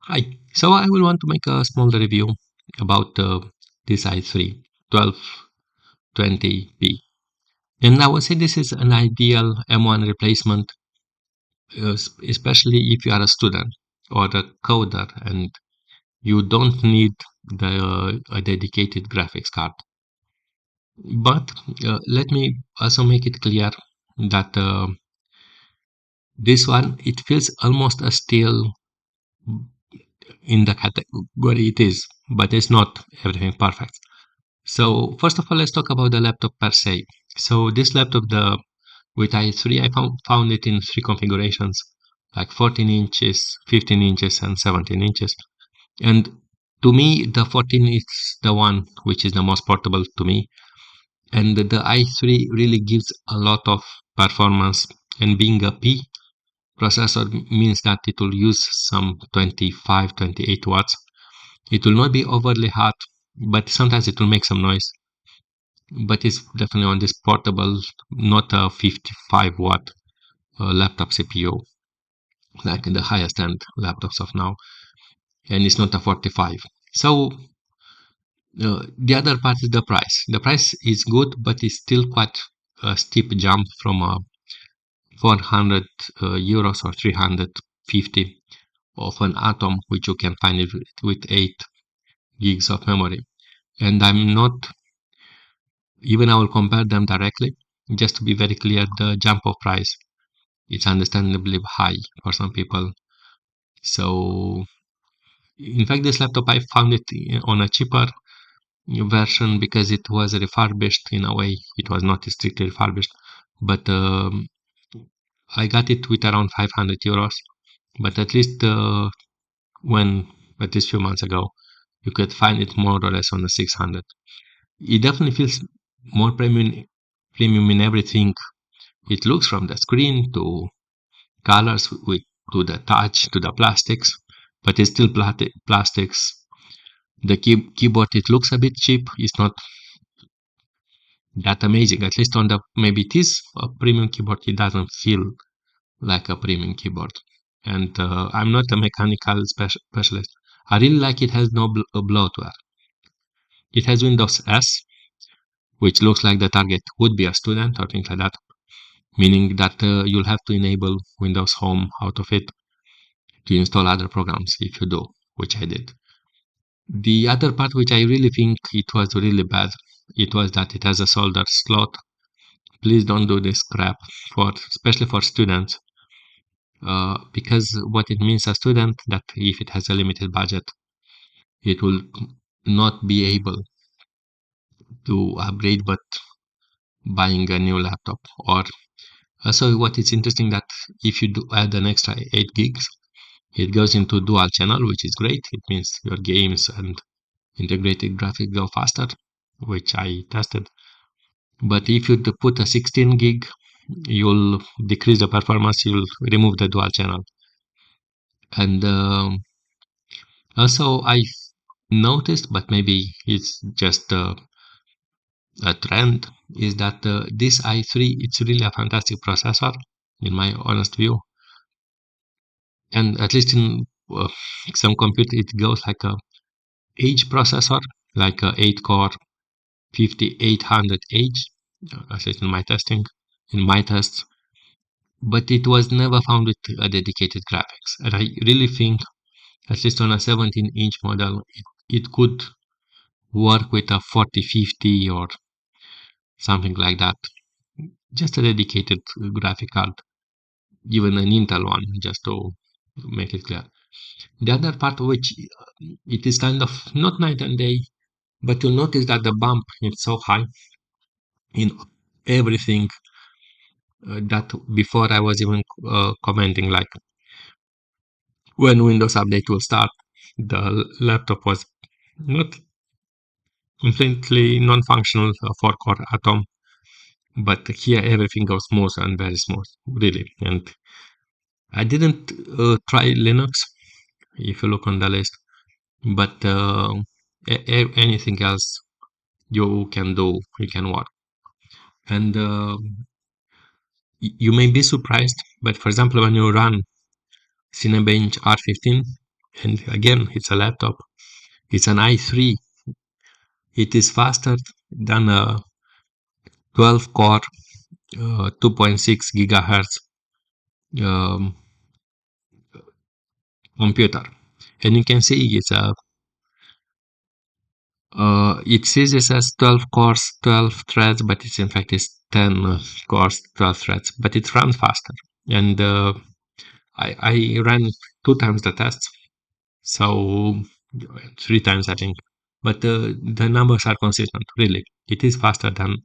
Hi, so I will want to make a small review about this i3-1220P. And I would say this is an ideal M1 replacement, especially if you are a student or a coder and you don't need a dedicated graphics card. But let me also make it clear that this one, it feels almost a steal in the category it is, but it's not everything perfect. So first of all, let's talk about the laptop per se. So this laptop, the with i3, I found it in three configurations, like 14 inches, 15 inches, and 17 inches. And to me, the 14 is the one which is the most portable to me. And the i3 really gives a lot of performance. And being a P processor means that it will use some 25, 28 watts. It will not be overly hot, but sometimes it will make some noise. But it's definitely on this portable, not a 55-watt laptop CPU like the highest end laptops of now, and it's not a 45. So the other part is the price. The price is good, but it's still quite a steep jump from 400 euros or 350 of an Atom, which you can find it with 8 gigs of memory. And I'm not even I will compare them directly just to be very clear. The jump of price, it's understandably high for some people. So, in fact, this laptop I found it on a cheaper version because it was refurbished in a way. It was not strictly refurbished, but I got it with around 500 euros. But at least when, at least few months ago, you could find it more or less on the 600. It definitely feels more premium in everything. It looks from the screen to colors with to the touch to the plastics, but it's still plastics. The keyboard, it looks a bit cheap. It's not that amazing. At least on the maybe it is a premium keyboard. It doesn't feel like a premium keyboard. And I'm not a mechanical specialist. I really like it has no bloatware. It has Windows S, which looks like the target would be a student or things like that, meaning that you'll have to enable Windows Home out of it to install other programs if you do, which I did. The other part which I really think it was really bad, it was that it has a solder slot. Please don't do this crap for especially for students, because what it means a student that if it has a limited budget, it will not be able to upgrade but buying a new laptop. Or also what is interesting that if you do add an extra 8 gigs, it goes into dual channel, which is great. It means your games and integrated graphics go faster, which I tested. But if you put a 16 gig, you'll decrease the performance, you'll remove the dual channel. And also I noticed, but maybe it's just a trend, is that this i3, it's really a fantastic processor, in my honest view. And at least in some compute, it goes like a H processor, like a 8 core 5800H, at least in my testing, in my tests. But it was never found with a dedicated graphics. And I really think, at least on a 17-inch model, it could work with a 4050 or something like that. Just a dedicated graphic card, even an Intel one, just to make it clear. The other part, which it is kind of not night and day, but you'll notice that the bump is so high in everything that before I was even commenting, like when Windows Update will start, the laptop was not completely non-functional, 4-core Atom, but here everything goes smooth and very smooth, really. And I didn't try Linux, if you look on the list, but anything else you can do, you can work. And you may be surprised, but for example, when you run Cinebench R15, And again, it's a laptop. It's an i3. It is faster than a 12 core, 2.6 gigahertz um, computer. And you can see it says it has 12 cores, 12 threads, but it's in fact it's 10 cores, 12 threads, but it runs faster. And I ran 2 times the tests, so 3 times I think. But the numbers are consistent, really. It is faster than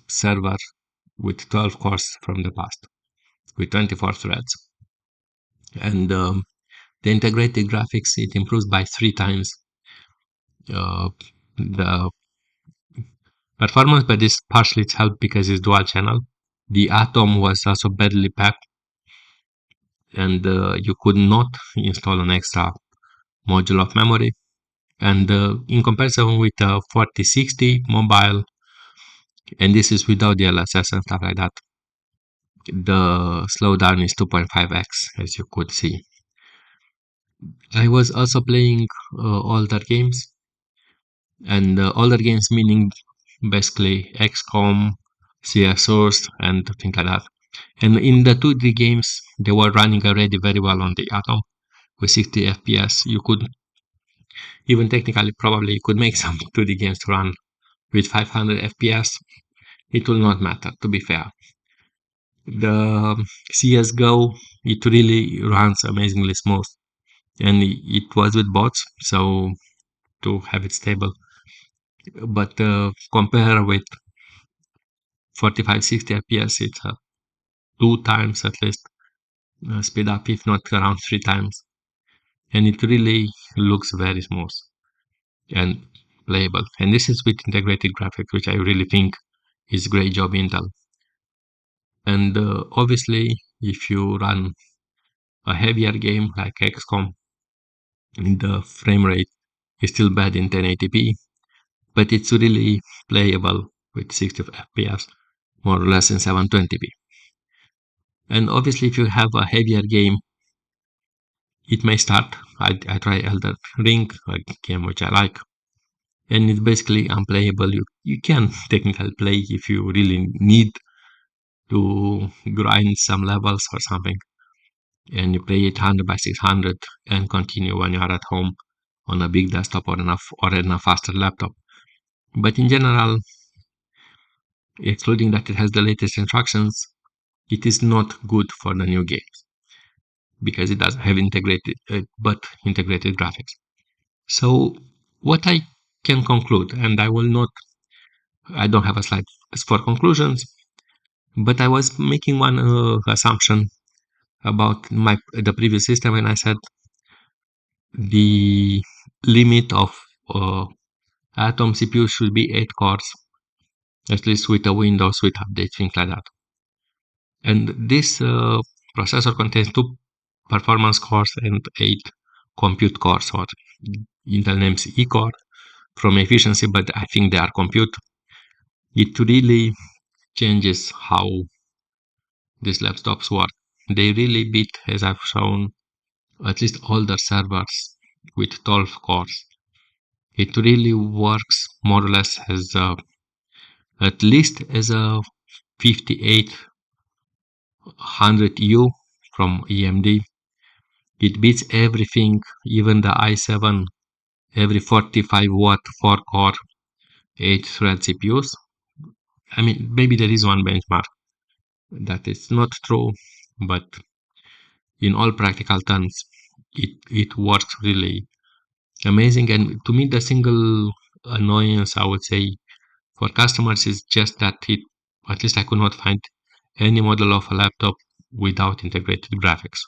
server with 12 cores from the past, with 24 threads. And the integrated graphics, it improves by 3 times the performance, but this partially it's helped because it's dual channel. The Atom was also badly packed, and you could not install an extra module of memory. And in comparison with 4060 mobile, and this is without the LSS and stuff like that, the slowdown is 2.5x, as you could see. I was also playing older games, and older games meaning basically XCOM, CSOs, and things like that. And in the 2D games, they were running already very well on the Atom with 60 FPS. You could even technically probably you could make some 2D games to run with 500 FPS. It will not matter, to be fair. The CSGO, it really runs amazingly smooth, and it was with bots, so to have it stable. But compare with 45-60 FPS, it's 2 times at least speed up, if not around 3 times, and it really looks very smooth and playable. And this is with integrated graphics, which I really think is great job Intel. And obviously, if you run a heavier game like XCOM, the frame rate is still bad in 1080p, but it's really playable with 60 FPS, more or less in 720p. And obviously, if you have a heavier game, it may start. I try Elder Ring, a game which I like, and it's basically unplayable. You can technically play if you really need to grind some levels or something, and you play it 100 by 600 and continue when you are at home on a big desktop or in a faster laptop. But in general, excluding that it has the latest instructions, it is not good for the new games because it doesn't have integrated graphics. So what I can conclude, and I don't have a slide for conclusions, but I was making one assumption about the previous system, and I said the limit of Atom CPU should be 8 cores, at least with a Windows with updates, things like that. And this processor contains 2 performance cores and 8 compute cores, or Intel names E-core from efficiency, but I think they are compute. It really changes how these laptops work. They really beat, as I've shown, at least older servers with 12 cores. It really works more or less as at least as a 5800U from AMD. It beats everything, even the i7, every 45 watt 4 core 8 thread CPUs. I mean, maybe there is one benchmark that is not true, but in all practical terms, it works really amazing. And to me, the single annoyance I would say for customers is just that at least I could not find any model of a laptop without integrated graphics.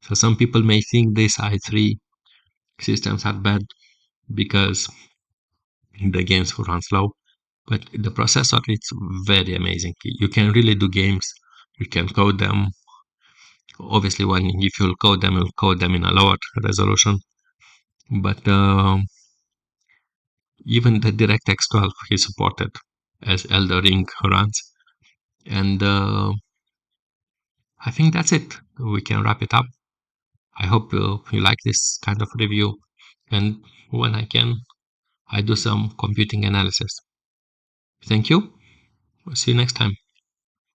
So some people may think these i3 systems are bad because the games run slow, but the processor is very amazing. You can really do games, you can code them. Obviously, if you'll code them in a lower resolution. But even the DirectX 12 is supported as Elder Ring runs, and I think that's it. We can wrap it up. I hope you like this kind of review, and when I can, I do some computing analysis. Thank you. See you next time.